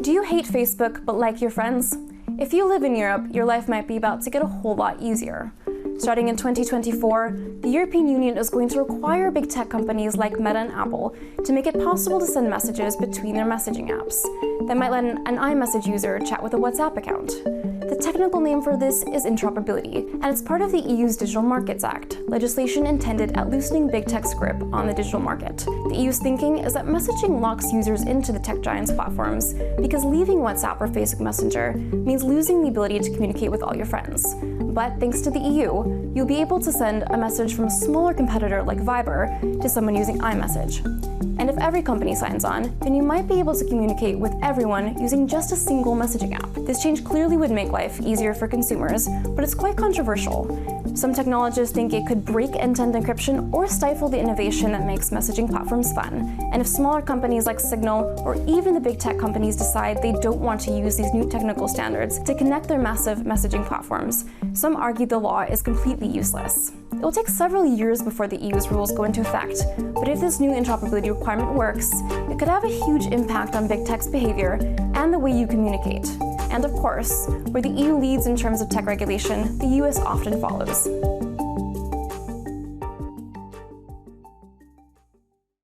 Do you hate Facebook but like your friends? If you live in Europe, your life might be about to get a whole lot easier. Starting in 2024, the European Union is going to require big tech companies like Meta and Apple to make it possible to send messages between their messaging apps. That might let an iMessage user chat with a WhatsApp account. The technical name for this is interoperability, and it's part of the EU's Digital Markets Act, legislation intended at loosening big tech's grip on the digital market. The EU's thinking is that messaging locks users into the tech giants' platforms because leaving WhatsApp or Facebook Messenger means losing the ability to communicate with all your friends. But thanks to the EU, you'll be able to send a message from a smaller competitor like Viber to someone using iMessage. And if every company signs on, then you might be able to communicate with everyone using just a single messaging app. This change clearly would make life easier for consumers, but it's quite controversial. Some technologists think it could break end-to-end encryption or stifle the innovation that makes messaging platforms fun. And if smaller companies like Signal or even the big tech companies decide they don't want to use these new technical standards to connect their massive messaging platforms, some argue the law is completely useless. It will take several years before the EU's rules go into effect, but if this new interoperability requirement works, it could have a huge impact on big tech's behavior and the way you communicate. And of course, where the EU leads in terms of tech regulation, the US often follows.